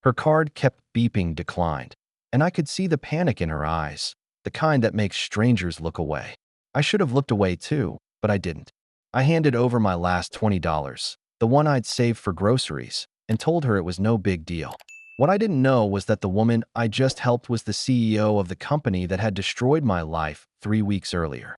Her card kept beeping declined, and I could see the panic in her eyes, the kind that makes strangers look away. I should have looked away too, but I didn't. I handed over my last $20, the one I'd saved for groceries, and told her it was no big deal. What I didn't know was that the woman I just helped was the CEO of the company that had destroyed my life 3 weeks earlier.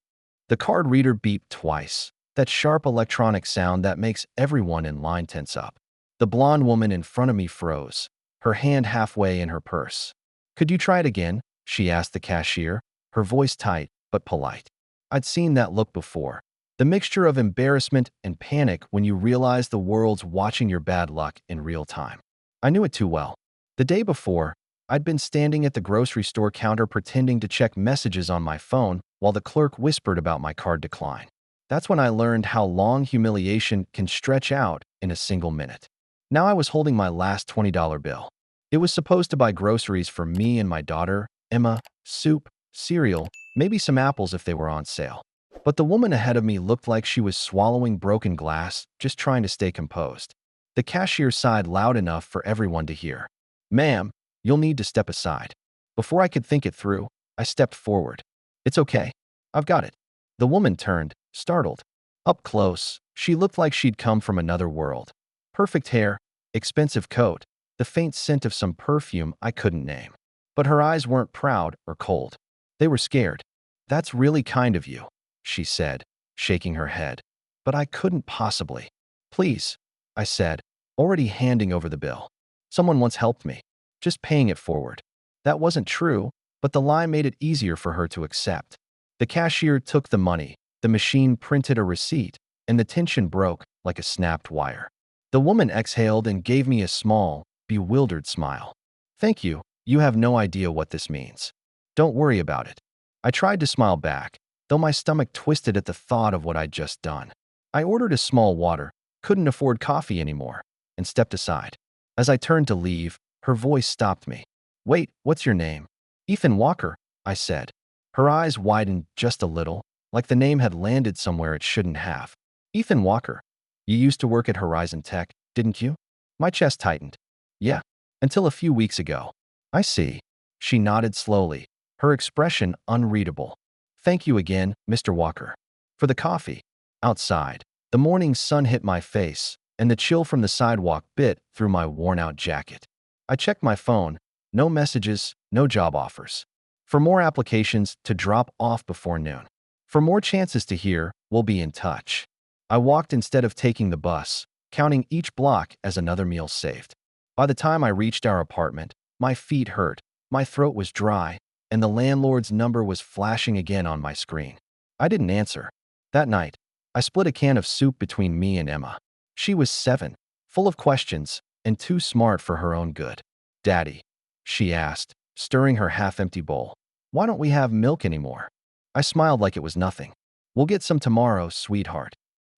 The card reader beeped twice, that sharp electronic sound that makes everyone in line tense up. The blonde woman in front of me froze, her hand halfway in her purse. "Could you try it again?" she asked the cashier, her voice tight but polite. I'd seen that look before. The mixture of embarrassment and panic when you realize the world's watching your bad luck in real time. I knew it too well. The day before, I'd been standing at the grocery store counter pretending to check messages on my phone while the clerk whispered about my card decline. That's when I learned how long humiliation can stretch out in a single minute. Now I was holding my last $20 bill. It was supposed to buy groceries for me and my daughter, Emma, soup, cereal, maybe some apples if they were on sale. But the woman ahead of me looked like she was swallowing broken glass, just trying to stay composed. The cashier sighed loud enough for everyone to hear. "Ma'am, you'll need to step aside." Before I could think it through, I stepped forward. "It's okay. I've got it." The woman turned, startled. Up close, she looked like she'd come from another world. Perfect hair, expensive coat, the faint scent of some perfume I couldn't name. But her eyes weren't proud or cold. They were scared. "That's really kind of you," she said, shaking her head. "But I couldn't possibly." "Please," I said, already handing over the bill. "Someone once helped me. Just paying it forward." That wasn't true, but the lie made it easier for her to accept. The cashier took the money, the machine printed a receipt, and the tension broke like a snapped wire. The woman exhaled and gave me a small, bewildered smile. "Thank you. You have no idea what this means. Don't worry about it." I tried to smile back, though my stomach twisted at the thought of what I'd just done. I ordered a small water, couldn't afford coffee anymore, and stepped aside. As I turned to leave, her voice stopped me. "Wait, what's your name?" "Ethan Walker," I said. Her eyes widened just a little, like the name had landed somewhere it shouldn't have. "Ethan Walker. You used to work at Horizon Tech, didn't you?" My chest tightened. "Yeah, until a few weeks ago." "I see." She nodded slowly, her expression unreadable. "Thank you again, Mr. Walker." For the coffee. Outside, the morning sun hit my face, and the chill from the sidewalk bit through my worn-out jacket. I checked my phone. No messages, no job offers. For more applications to drop off before noon. For more chances to hear, we'll be in touch. I walked instead of taking the bus, counting each block as another meal saved. By the time I reached our apartment, my feet hurt, my throat was dry, and the landlord's number was flashing again on my screen. I didn't answer. That night, I split a can of soup between me and Emma. She was 7, full of questions, and too smart for her own good. "Daddy," she asked, stirring her half-empty bowl, "why don't we have milk anymore?" I smiled like it was nothing. "We'll get some tomorrow, sweetheart."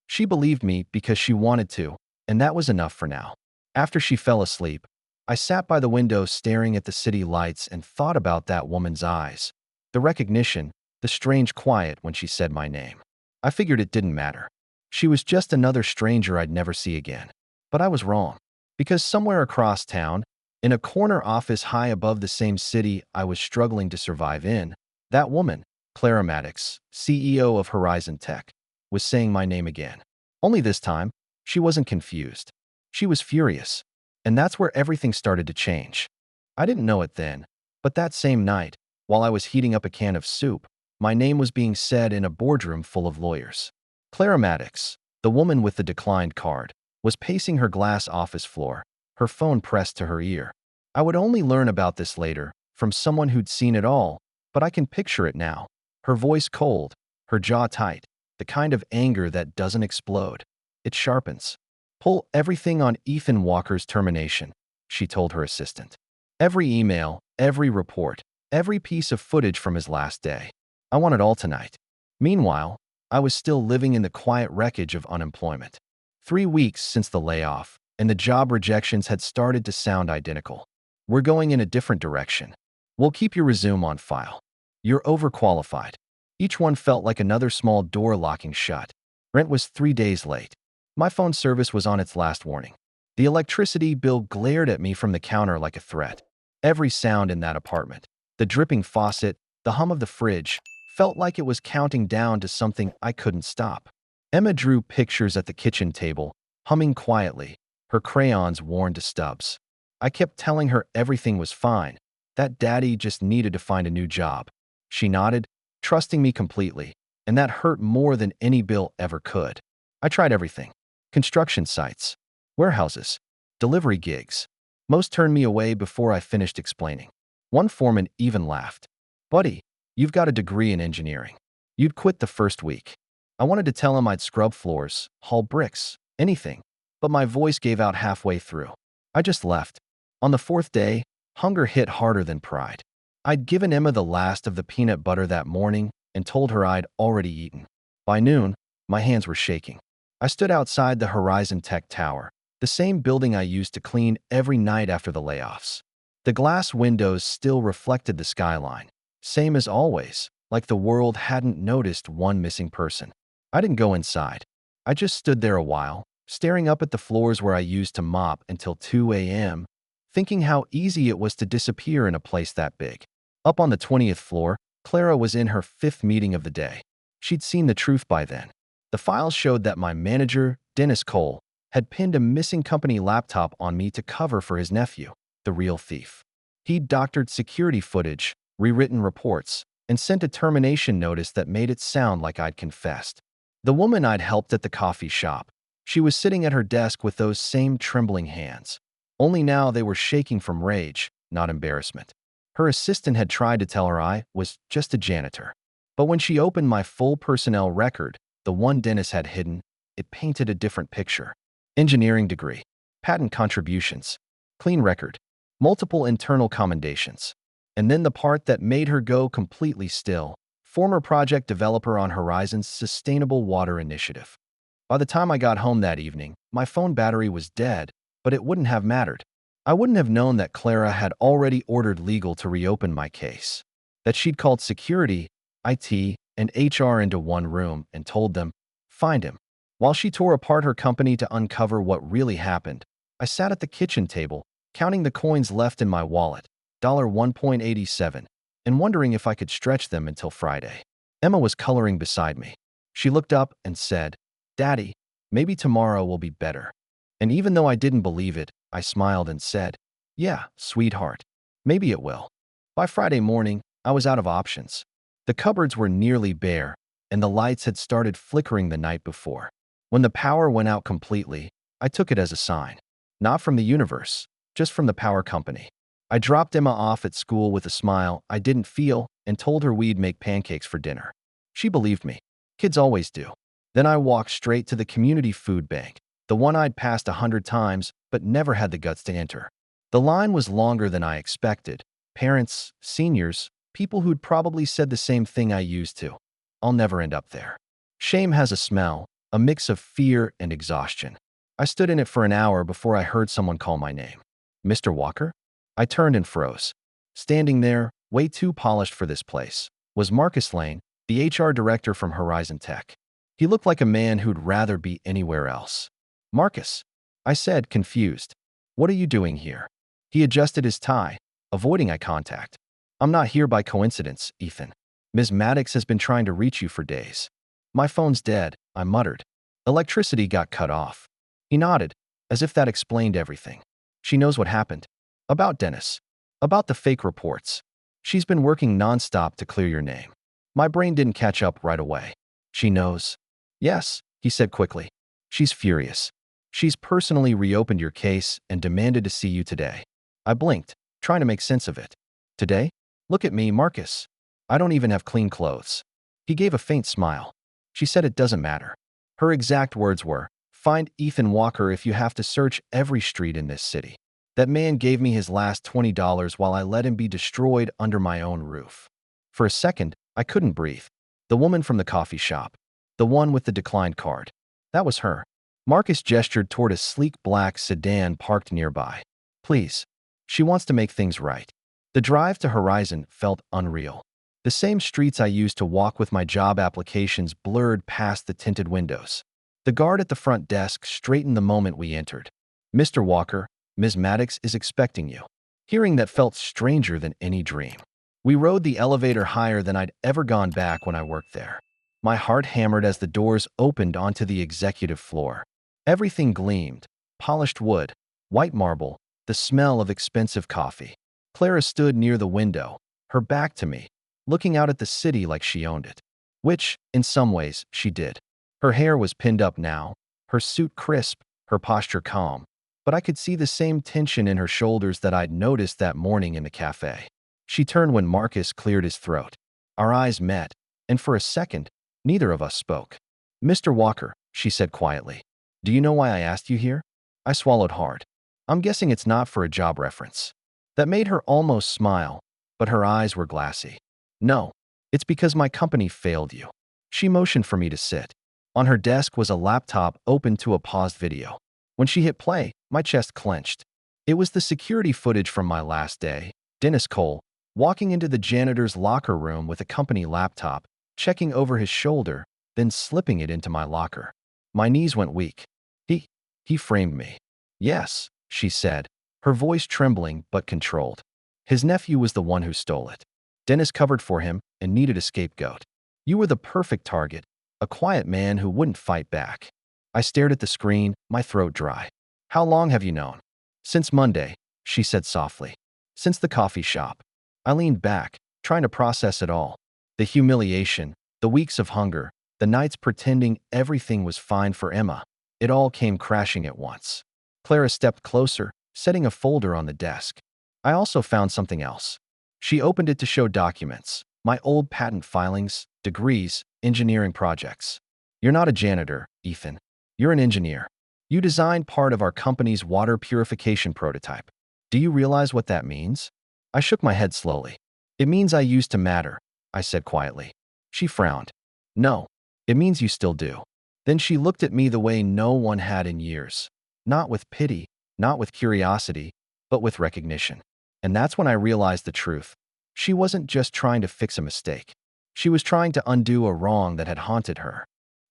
She believed me because she wanted to, and that was enough for now. After she fell asleep, I sat by the window staring at the city lights and thought about that woman's eyes. The recognition, the strange quiet when she said my name. I figured it didn't matter. She was just another stranger I'd never see again. But I was wrong. Because somewhere across town, in a corner office high above the same city I was struggling to survive in, that woman, Clara Maddox, CEO of Horizon Tech, was saying my name again. Only this time, she wasn't confused. She was furious. And that's where everything started to change. I didn't know it then, but that same night, while I was heating up a can of soup, my name was being said in a boardroom full of lawyers. Clara Maddox, the woman with the declined card, was pacing her glass office floor, her phone pressed to her ear. I would only learn about this later, from someone who'd seen it all, but I can picture it now. Her voice cold, her jaw tight, the kind of anger that doesn't explode. It sharpens. "Pull everything on Ethan Walker's termination," she told her assistant. "Every email, every report, every piece of footage from his last day. I want it all tonight." Meanwhile, I was still living in the quiet wreckage of unemployment. 3 weeks since the layoff, and the job rejections had started to sound identical. "We're going in a different direction. We'll keep your resume on file. You're overqualified." Each one felt like another small door locking shut. Rent was 3 days late. My phone service was on its last warning. The electricity bill glared at me from the counter like a threat. Every sound in that apartment, the dripping faucet, the hum of the fridge, felt like it was counting down to something I couldn't stop. Emma drew pictures at the kitchen table, humming quietly, her crayons worn to stubs. I kept telling her everything was fine, that Daddy just needed to find a new job. She nodded, trusting me completely, and that hurt more than any bill ever could. I tried everything: construction sites, warehouses, delivery gigs. Most turned me away before I finished explaining. One foreman even laughed. "Buddy, you've got a degree in engineering. You'd quit the first week." I wanted to tell him I'd scrub floors, haul bricks, anything, but my voice gave out halfway through. I just left. On the fourth day, hunger hit harder than pride. I'd given Emma the last of the peanut butter that morning and told her I'd already eaten. By noon, my hands were shaking. I stood outside the Horizon Tech Tower, the same building I used to clean every night after the layoffs. The glass windows still reflected the skyline, same as always, like the world hadn't noticed one missing person. I didn't go inside. I just stood there a while, staring up at the floors where I used to mop until 2 a.m., thinking how easy it was to disappear in a place that big. Up on the 20th floor, Clara was in her 5th meeting of the day. She'd seen the truth by then. The files showed that my manager, Dennis Cole, had pinned a missing company laptop on me to cover for his nephew, the real thief. He'd doctored security footage, rewritten reports, and sent a termination notice that made it sound like I'd confessed. The woman I'd helped at the coffee shop, she was sitting at her desk with those same trembling hands. Only now they were shaking from rage, not embarrassment. Her assistant had tried to tell her I was just a janitor. But when she opened my full personnel record, the one Dennis had hidden, it painted a different picture. Engineering degree, patent contributions, clean record, multiple internal commendations. And then the part that made her go completely still: former project developer on Horizon's Sustainable Water Initiative. By the time I got home that evening, my phone battery was dead, but it wouldn't have mattered. I wouldn't have known that Clara had already ordered legal to reopen my case, that she'd called security, IT, and HR into one room and told them, "Find him." While she tore apart her company to uncover what really happened, I sat at the kitchen table, counting the coins left in my wallet, $1.87, and wondering if I could stretch them until Friday. Emma was coloring beside me. She looked up and said, "Daddy, maybe tomorrow will be better." And even though I didn't believe it, I smiled and said, "Yeah, sweetheart, maybe it will." By Friday morning, I was out of options. The cupboards were nearly bare, and the lights had started flickering the night before. When the power went out completely, I took it as a sign. Not from the universe, just from the power company. I dropped Emma off at school with a smile I didn't feel and told her we'd make pancakes for dinner. She believed me. Kids always do. Then I walked straight to the community food bank, the one I'd passed 100 times but never had the guts to enter. The line was longer than I expected. Parents, seniors, people who'd probably said the same thing I used to. I'll never end up there. Shame has a smell, a mix of fear and exhaustion. I stood in it for an hour before I heard someone call my name. "Mr. Walker?" I turned and froze. Standing there, way too polished for this place, was Marcus Lane, the HR director from Horizon Tech. He looked like a man who'd rather be anywhere else. "Marcus," I said, confused. "What are you doing here?" He adjusted his tie, avoiding eye contact. "I'm not here by coincidence, Ethan. Ms. Maddox has been trying to reach you for days." "My phone's dead," I muttered. "Electricity got cut off." He nodded, as if that explained everything. "She knows what happened. About Dennis. About the fake reports. She's been working nonstop to clear your name." My brain didn't catch up right away. "She knows?" "Yes," he said quickly. "She's furious. She's personally reopened your case and demanded to see you today." I blinked, trying to make sense of it. "Today? Look at me, Marcus. I don't even have clean clothes." He gave a faint smile. "She said it doesn't matter." Her exact words were, "Find Ethan Walker if you have to search every street in this city." That man gave me his last $20 while I let him be destroyed under my own roof. For a second, I couldn't breathe. The woman from the coffee shop. The one with the declined card. That was her. Marcus gestured toward a sleek black sedan parked nearby. "Please. She wants to make things right." The drive to Horizon felt unreal. The same streets I used to walk with my job applications blurred past the tinted windows. The guard at the front desk straightened the moment we entered. Mr. Walker, Ms. Maddox is expecting you. Hearing that felt stranger than any dream. We rode the elevator higher than I'd ever gone back when I worked there. My heart hammered as the doors opened onto the executive floor. Everything gleamed: polished wood, white marble, the smell of expensive coffee. Clara stood near the window, her back to me, looking out at the city like she owned it. Which, in some ways, she did. Her hair was pinned up now, her suit crisp, her posture calm, but I could see the same tension in her shoulders that I'd noticed that morning in the cafe. She turned when Marcus cleared his throat. Our eyes met, and for a second, neither of us spoke. Mr. Walker, she said quietly, do you know why I asked you here? I swallowed hard. I'm guessing it's not for a job reference. That made her almost smile, but her eyes were glassy. No, it's because my company failed you. She motioned for me to sit. On her desk was a laptop open to a paused video. When she hit play, my chest clenched. It was the security footage from my last day. Dennis Cole, walking into the janitor's locker room with a company laptop, checking over his shoulder, then slipping it into my locker. My knees went weak. He framed me. Yes, she said, her voice trembling but controlled. His nephew was the one who stole it. Dennis covered for him and needed a scapegoat. You were the perfect target, a quiet man who wouldn't fight back. I stared at the screen, my throat dry. How long have you known? Since Monday, she said softly. Since the coffee shop. I leaned back, trying to process it all. The humiliation, the weeks of hunger, the nights pretending everything was fine for Emma. It all came crashing at once. Clara stepped closer, setting a folder on the desk. I also found something else. She opened it to show documents, my old patent filings, degrees, engineering projects. You're not a janitor, Ethan. You're an engineer. You designed part of our company's water purification prototype. Do you realize what that means? I shook my head slowly. It means I used to matter, I said quietly. She frowned. No, it means you still do. Then she looked at me the way no one had in years. Not with pity, not with curiosity, but with recognition. And that's when I realized the truth. She wasn't just trying to fix a mistake. She was trying to undo a wrong that had haunted her.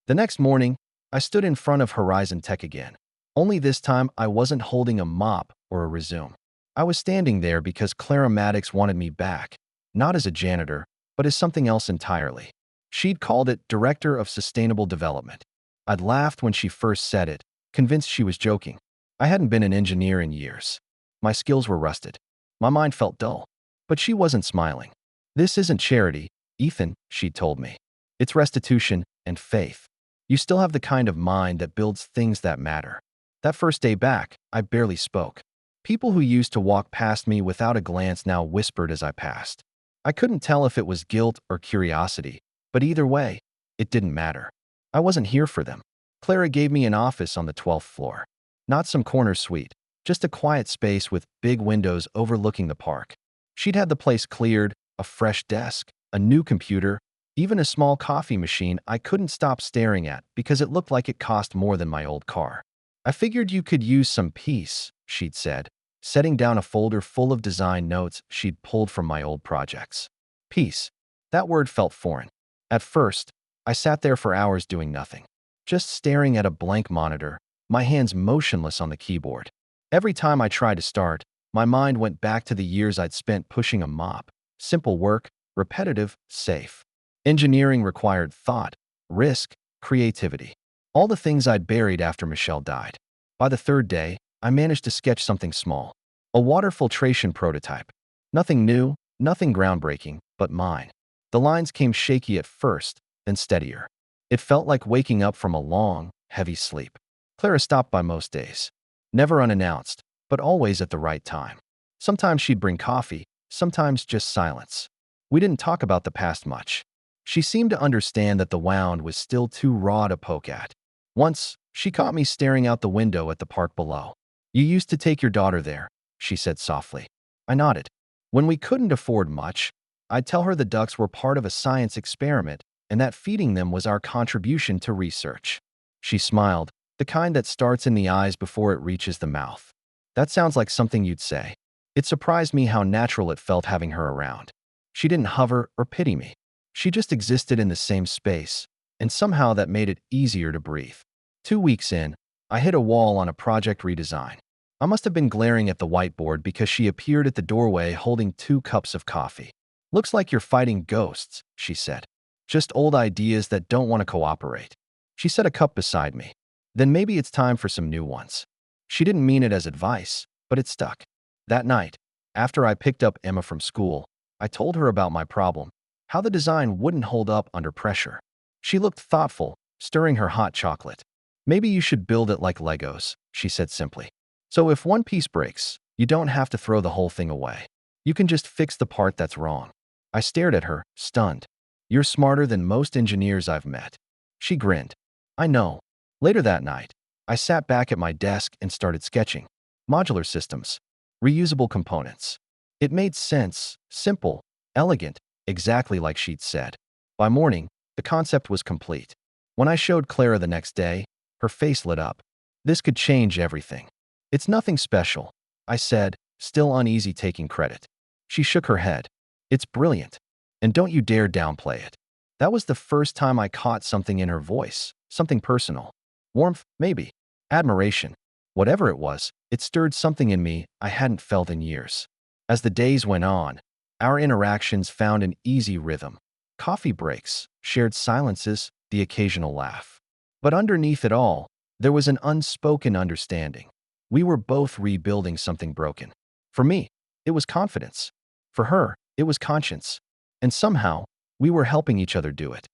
The next morning, I stood in front of Horizon Tech again. Only this time, I wasn't holding a mop or a resume. I was standing there because Clara Maddox wanted me back, not as a janitor, but as something else entirely. She'd called it Director of Sustainable Development. I'd laughed when she first said it, convinced she was joking. I hadn't been an engineer in years. My skills were rusted. My mind felt dull. But she wasn't smiling. This isn't charity, Ethan, she'd told me. It's restitution and faith. You still have the kind of mind that builds things that matter. That first day back, I barely spoke. People who used to walk past me without a glance now whispered as I passed. I couldn't tell if it was guilt or curiosity, but either way, it didn't matter. I wasn't here for them. Clara gave me an office on the 12th floor. Not some corner suite, just a quiet space with big windows overlooking the park. She'd had the place cleared, a fresh desk, a new computer, even a small coffee machine I couldn't stop staring at because it looked like it cost more than my old car. I figured you could use some peace, she'd said, setting down a folder full of design notes she'd pulled from my old projects. Peace. That word felt foreign. At first, I sat there for hours doing nothing, just staring at a blank monitor, my hands motionless on the keyboard. Every time I tried to start, my mind went back to the years I'd spent pushing a mop. Simple work, repetitive, safe. Engineering required thought, risk, creativity. All the things I'd buried after Michelle died. By the third day, I managed to sketch something small. A water filtration prototype. Nothing new, nothing groundbreaking, but mine. The lines came shaky at first, then steadier. It felt like waking up from a long, heavy sleep. Clara stopped by most days. Never unannounced, but always at the right time. Sometimes she'd bring coffee, sometimes just silence. We didn't talk about the past much. She seemed to understand that the wound was still too raw to poke at. Once, she caught me staring out the window at the park below. You used to take your daughter there, she said softly. I nodded. When we couldn't afford much, I'd tell her the ducks were part of a science experiment and that feeding them was our contribution to research. She smiled, the kind that starts in the eyes before it reaches the mouth. That sounds like something you'd say. It surprised me how natural it felt having her around. She didn't hover or pity me. She just existed in the same space, and somehow that made it easier to breathe. 2 weeks in, I hit a wall on a project redesign. I must have been glaring at the whiteboard because she appeared at the doorway holding 2 cups of coffee. Looks like you're fighting ghosts, she said. Just old ideas that don't want to cooperate. She set a cup beside me. Then maybe it's time for some new ones. She didn't mean it as advice, but it stuck. That night, after I picked up Emma from school, I told her about my problem, how the design wouldn't hold up under pressure. She looked thoughtful, stirring her hot chocolate. Maybe you should build it like Legos, she said simply. So if one piece breaks, you don't have to throw the whole thing away. You can just fix the part that's wrong. I stared at her, stunned. You're smarter than most engineers I've met. She grinned. I know. Later that night, I sat back at my desk and started sketching. Modular systems. Reusable components. It made sense, simple, elegant, exactly like she'd said. By morning, the concept was complete. When I showed Clara the next day, her face lit up. This could change everything. It's nothing special, I said, still uneasy taking credit. She shook her head. It's brilliant. And don't you dare downplay it. That was the first time I caught something in her voice, something personal. Warmth, maybe. Admiration. Whatever it was, it stirred something in me I hadn't felt in years. As the days went on, our interactions found an easy rhythm. Coffee breaks, shared silences, the occasional laugh. But underneath it all, there was an unspoken understanding. We were both rebuilding something broken. For me, it was confidence. For her, it was conscience. And somehow, we were helping each other do it.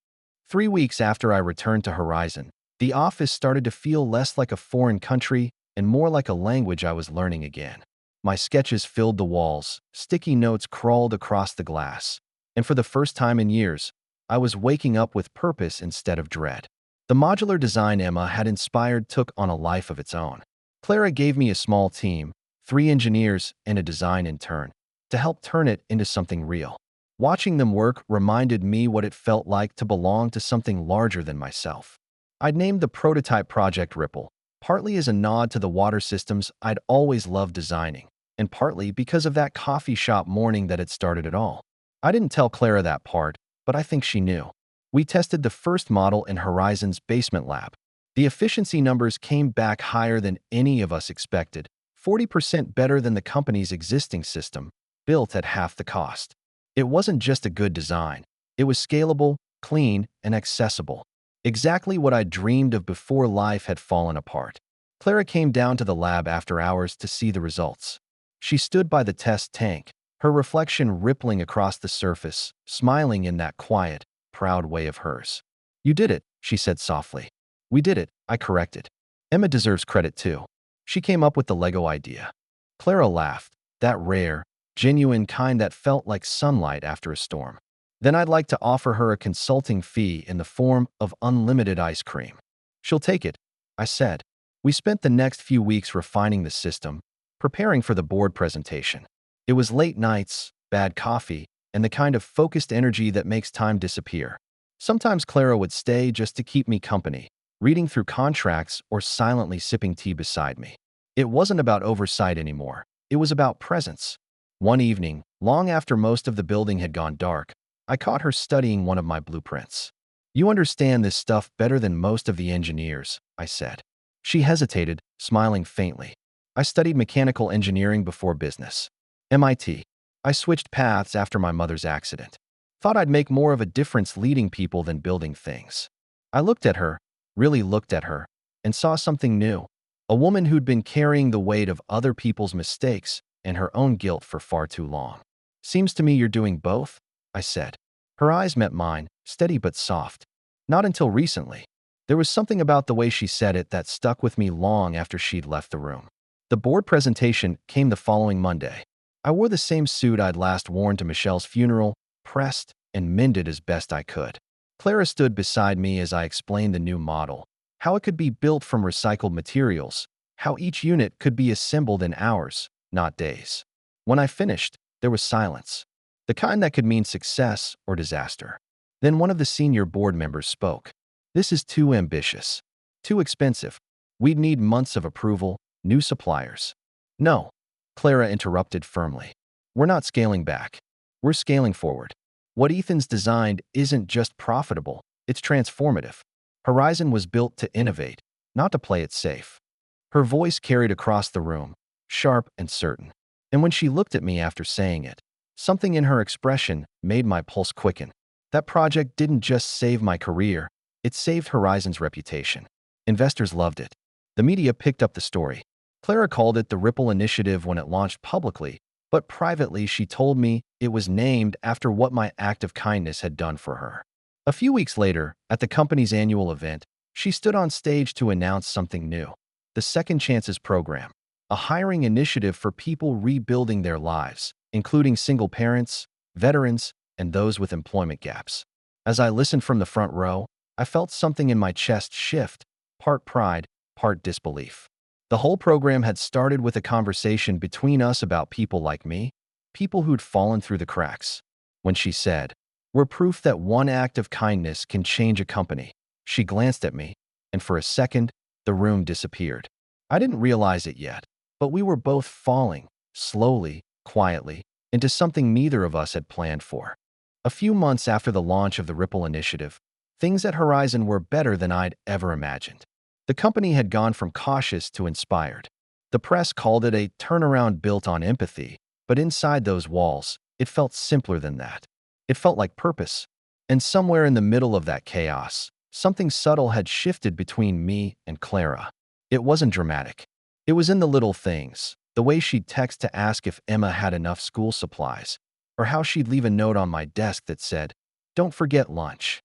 3 weeks after I returned to Horizon, the office started to feel less like a foreign country and more like a language I was learning again. My sketches filled the walls, sticky notes crawled across the glass, and for the first time in years, I was waking up with purpose instead of dread. The modular design Emma had inspired took on a life of its own. Clara gave me a small team, 3 engineers and a design intern, to help turn it into something real. Watching them work reminded me what it felt like to belong to something larger than myself. I'd named the prototype project Ripple, partly as a nod to the water systems I'd always loved designing, and partly because of that coffee shop morning that had started it all. I didn't tell Clara that part, but I think she knew. We tested the first model in Horizon's basement lab. The efficiency numbers came back higher than any of us expected, 40% better than the company's existing system, built at half the cost. It wasn't just a good design. It was scalable, clean, and accessible. Exactly what I dreamed of before life had fallen apart. Clara came down to the lab after hours to see the results. She stood by the test tank, her reflection rippling across the surface, smiling in that quiet, proud way of hers. You did it, she said softly. We did it, I corrected. Emma deserves credit too. She came up with the Lego idea. Clara laughed, that rare, genuine kind that felt like sunlight after a storm. Then I'd like to offer her a consulting fee in the form of unlimited ice cream. She'll take it, I said. We spent the next few weeks refining the system, preparing for the board presentation. It was late nights, bad coffee, and the kind of focused energy that makes time disappear. Sometimes Clara would stay just to keep me company, reading through contracts or silently sipping tea beside me. It wasn't about oversight anymore. It was about presence. One evening, long after most of the building had gone dark, I caught her studying one of my blueprints. You understand this stuff better than most of the engineers, I said. She hesitated, smiling faintly. I studied mechanical engineering before business. MIT. I switched paths after my mother's accident. Thought I'd make more of a difference leading people than building things. I looked at her, really looked at her, and saw something new. A woman who'd been carrying the weight of other people's mistakes and her own guilt for far too long. Seems to me you're doing both, I said. Her eyes met mine, steady but soft. Not until recently. There was something about the way she said it that stuck with me long after she'd left the room. The board presentation came the following Monday. I wore the same suit I'd last worn to Michelle's funeral, pressed and mended as best I could. Clara stood beside me as I explained the new model, how it could be built from recycled materials, how each unit could be assembled in hours, not days. When I finished, there was silence, the kind that could mean success or disaster. Then one of the senior board members spoke. This is too ambitious, too expensive. We'd need months of approval, new suppliers. No, Clara interrupted firmly. We're not scaling back. We're scaling forward. What Ethan's designed isn't just profitable, it's transformative. Horizon was built to innovate, not to play it safe. Her voice carried across the room. sharp and certain. And when she looked at me after saying it, something in her expression made my pulse quicken. That project didn't just save my career, it saved Horizon's reputation. Investors loved it. The media picked up the story. Clara called it the Ripple Initiative when it launched publicly, but privately she told me it was named after what my act of kindness had done for her. A few weeks later, at the company's annual event, she stood on stage to announce something new: the Second Chances Program, a hiring initiative for people rebuilding their lives, including single parents, veterans, and those with employment gaps. As I listened from the front row, I felt something in my chest shift, part pride, part disbelief. The whole program had started with a conversation between us about people like me, people who'd fallen through the cracks. When she said, "We're proof that one act of kindness can change a company," she glanced at me, and for a second, the room disappeared. I didn't realize it yet, but we were both falling, slowly, quietly, into something neither of us had planned for. A few months after the launch of the Ripple Initiative, things at Horizon were better than I'd ever imagined. The company had gone from cautious to inspired. The press called it a turnaround built on empathy, but inside those walls, it felt simpler than that. It felt like purpose. And somewhere in the middle of that chaos, something subtle had shifted between me and Clara. It wasn't dramatic. It was in the little things, the way she'd text to ask if Emma had enough school supplies, or how she'd leave a note on my desk that said, "Don't forget lunch."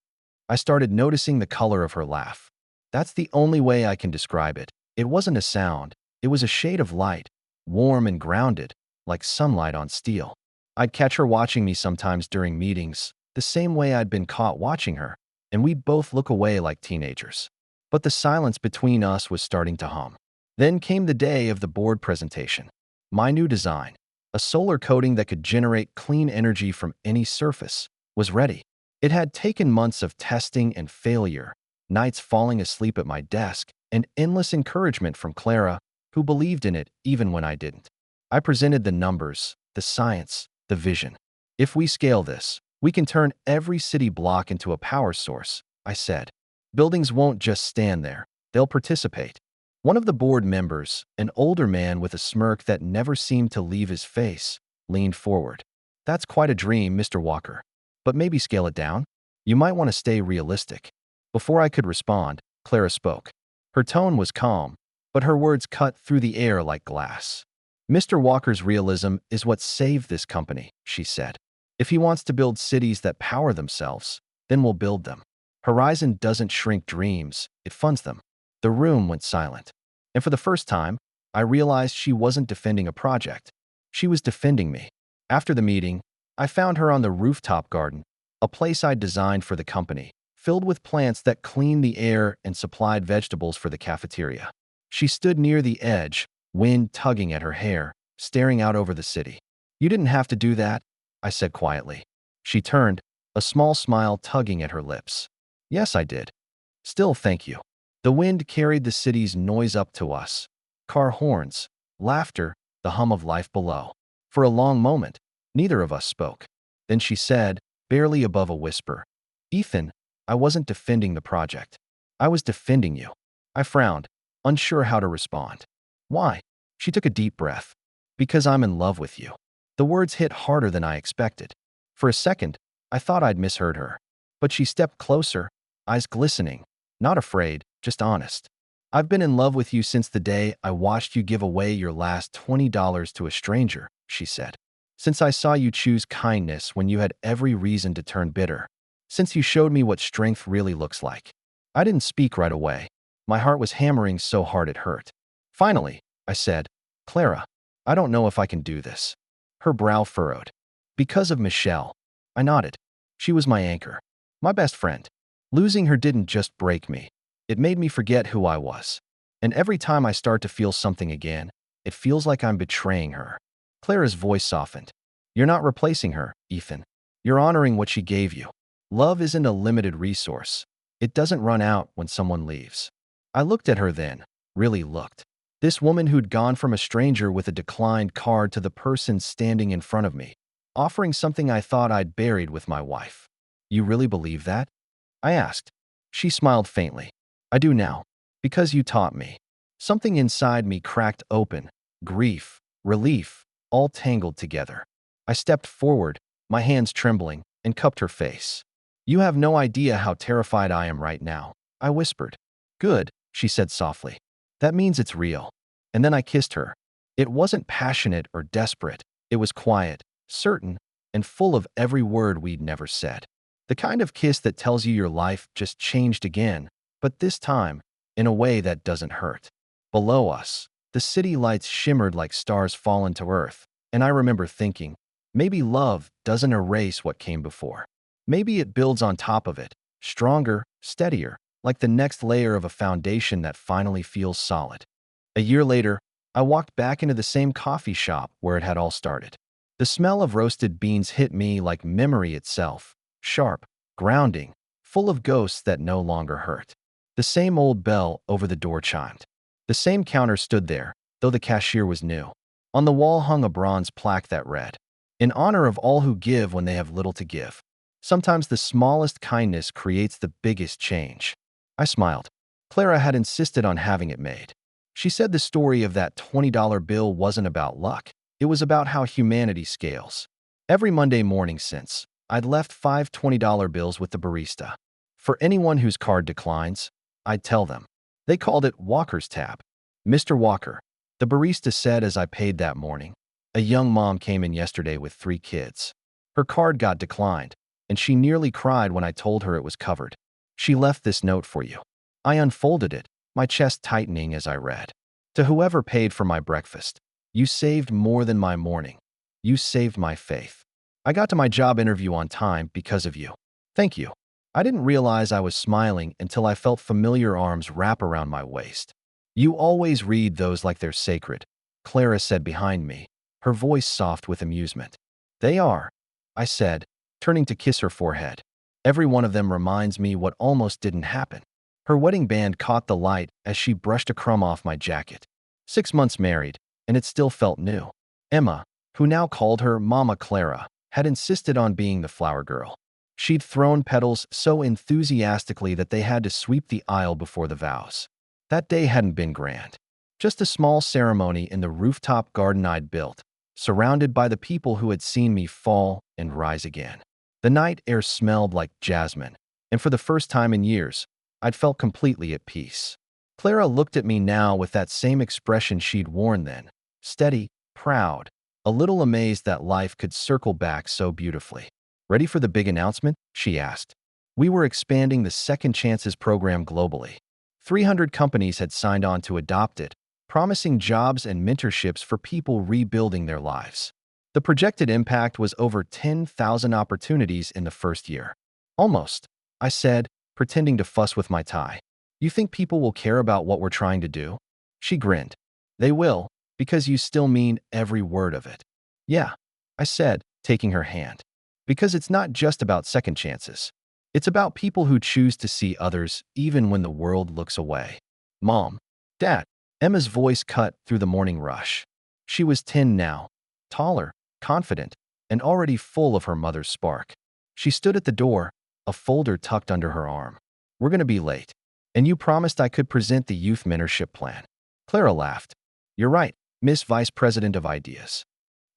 I started noticing the color of her laugh. That's the only way I can describe it. It wasn't a sound. It was a shade of light, warm and grounded, like sunlight on steel. I'd catch her watching me sometimes during meetings, the same way I'd been caught watching her, and we'd both look away like teenagers. But the silence between us was starting to hum. Then came the day of the board presentation. My new design, a solar coating that could generate clean energy from any surface, was ready. It had taken months of testing and failure, nights falling asleep at my desk, and endless encouragement from Clara, who believed in it even when I didn't. I presented the numbers, the science, the vision. "If we scale this, we can turn every city block into a power source," I said. "Buildings won't just stand there, they'll participate." One of the board members, an older man with a smirk that never seemed to leave his face, leaned forward. "That's quite a dream, Mr. Walker. But maybe scale it down? You might want to stay realistic." Before I could respond, Clara spoke. Her tone was calm, but her words cut through the air like glass. "Mr. Walker's realism is what saved this company," she said. "If he wants to build cities that power themselves, then we'll build them. Horizon doesn't shrink dreams, it funds them." The room went silent. And for the first time, I realized she wasn't defending a project. She was defending me. After the meeting, I found her on the rooftop garden, a place I'd designed for the company, filled with plants that cleaned the air and supplied vegetables for the cafeteria. She stood near the edge, wind tugging at her hair, staring out over the city. "You didn't have to do that," I said quietly. She turned, a small smile tugging at her lips. "Yes, I did. Still, thank you." The wind carried the city's noise up to us. Car horns, laughter, the hum of life below. For a long moment, neither of us spoke. Then she said, barely above a whisper, "Ethan, I wasn't defending the project. I was defending you." I frowned, unsure how to respond. "Why?" She took a deep breath. "Because I'm in love with you." The words hit harder than I expected. For a second, I thought I'd misheard her. But she stepped closer, eyes glistening, not afraid, just honest. "I've been in love with you since the day I watched you give away your last $20 to a stranger," she said. "Since I saw you choose kindness when you had every reason to turn bitter. Since you showed me what strength really looks like." I didn't speak right away. My heart was hammering so hard it hurt. Finally, I said, "Clara, I don't know if I can do this." Her brow furrowed. "Because of Michelle." I nodded. She was my anchor, my best friend. Losing her didn't just break me. It made me forget who I was. And every time I start to feel something again, it feels like I'm betraying her. Clara's voice softened. "You're not replacing her, Ethan. You're honoring what she gave you. Love isn't a limited resource. It doesn't run out when someone leaves." I looked at her then, really looked. This woman who'd gone from a stranger with a declined card to the person standing in front of me, offering something I thought I'd buried with my wife. "You really believe that?" I asked. She smiled faintly. "I do now. Because you taught me." Something inside me cracked open, grief, relief, all tangled together. I stepped forward, my hands trembling, and cupped her face. "You have no idea how terrified I am right now," I whispered. "Good," she said softly. "That means it's real." And then I kissed her. It wasn't passionate or desperate. It was quiet, certain, and full of every word we'd never said. The kind of kiss that tells you your life just changed again, but this time, in a way that doesn't hurt. Below us, the city lights shimmered like stars fallen to earth, and I remember thinking, maybe love doesn't erase what came before. Maybe it builds on top of it, stronger, steadier, like the next layer of a foundation that finally feels solid. A year later, I walked back into the same coffee shop where it had all started. The smell of roasted beans hit me like memory itself, sharp, grounding, full of ghosts that no longer hurt. The same old bell over the door chimed. The same counter stood there, though the cashier was new. On the wall hung a bronze plaque that read, "In honor of all who give when they have little to give. Sometimes the smallest kindness creates the biggest change." I smiled. Clara had insisted on having it made. She said the story of that $20 bill wasn't about luck. It was about how humanity scales. Every Monday morning since, I'd left 5 $20 bills with the barista. For anyone whose card declines, I'd tell them. They called it Walker's tab. "Mr. Walker," the barista said as I paid that morning. "A young mom came in yesterday with 3 kids. Her card got declined, and she nearly cried when I told her it was covered. She left this note for you." I unfolded it, my chest tightening as I read. "To whoever paid for my breakfast, you saved more than my morning. You saved my faith. I got to my job interview on time because of you. Thank you." I didn't realize I was smiling until I felt familiar arms wrap around my waist. "You always read those like they're sacred," Clara said behind me, her voice soft with amusement. "They are," I said, turning to kiss her forehead. "Every one of them reminds me what almost didn't happen." Her wedding band caught the light as she brushed a crumb off my jacket. 6 months married, and it still felt new. Emma, who now called her Mama Clara, had insisted on being the flower girl. She'd thrown petals so enthusiastically that they had to sweep the aisle before the vows. That day hadn't been grand. Just a small ceremony in the rooftop garden I'd built, surrounded by the people who had seen me fall and rise again. The night air smelled like jasmine, and for the first time in years, I'd felt completely at peace. Clara looked at me now with that same expression she'd worn then, steady, proud, a little amazed that life could circle back so beautifully. "Ready for the big announcement?" she asked. We were expanding the Second Chances program globally. 300 companies had signed on to adopt it, promising jobs and mentorships for people rebuilding their lives. The projected impact was over 10,000 opportunities in the first year. "Almost," I said, pretending to fuss with my tie. "You think people will care about what we're trying to do?" She grinned. "They will, because you still mean every word of it." "Yeah," I said, taking her hand. "Because it's not just about second chances. It's about people who choose to see others even when the world looks away." "Mom, Dad," Emma's voice cut through the morning rush. She was 10 now, taller, confident, and already full of her mother's spark. She stood at the door, a folder tucked under her arm. "We're going to be late. And you promised I could present the youth mentorship plan." Clara laughed. "You're right, Miss Vice President of Ideas."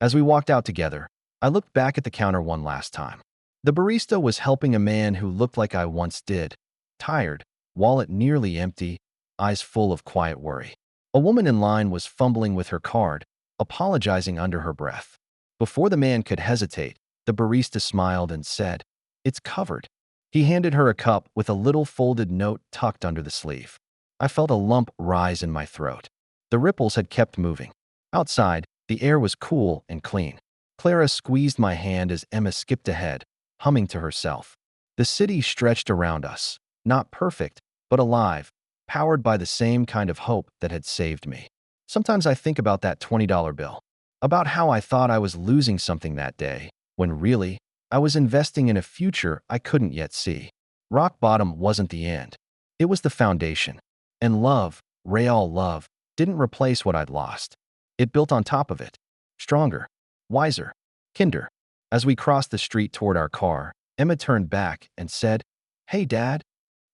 As we walked out together, I looked back at the counter one last time. The barista was helping a man who looked like I once did, tired, wallet nearly empty, eyes full of quiet worry. A woman in line was fumbling with her card, apologizing under her breath. Before the man could hesitate, the barista smiled and said, "It's covered." He handed her a cup with a little folded note tucked under the sleeve. I felt a lump rise in my throat. The ripples had kept moving. Outside, the air was cool and clean. Clara squeezed my hand as Emma skipped ahead, humming to herself. The city stretched around us, not perfect, but alive, powered by the same kind of hope that had saved me. Sometimes I think about that $20 bill, about how I thought I was losing something that day, when really, I was investing in a future I couldn't yet see. Rock bottom wasn't the end. It was the foundation. And love, real love, didn't replace what I'd lost. It built on top of it. Stronger, wiser, kinder. As we crossed the street toward our car, Emma turned back and said, "Hey, Dad."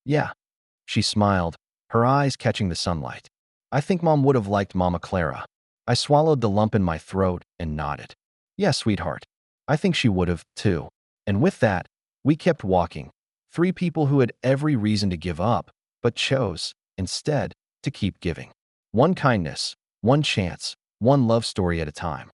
"Yeah." She smiled, her eyes catching the sunlight. "I think Mom would have liked Mama Clara." I swallowed the lump in my throat and nodded. Yes, sweetheart. I think she would have, too. And with that, we kept walking. Three people who had every reason to give up, but chose, instead, to keep giving. One kindness, one chance, one love story at a time.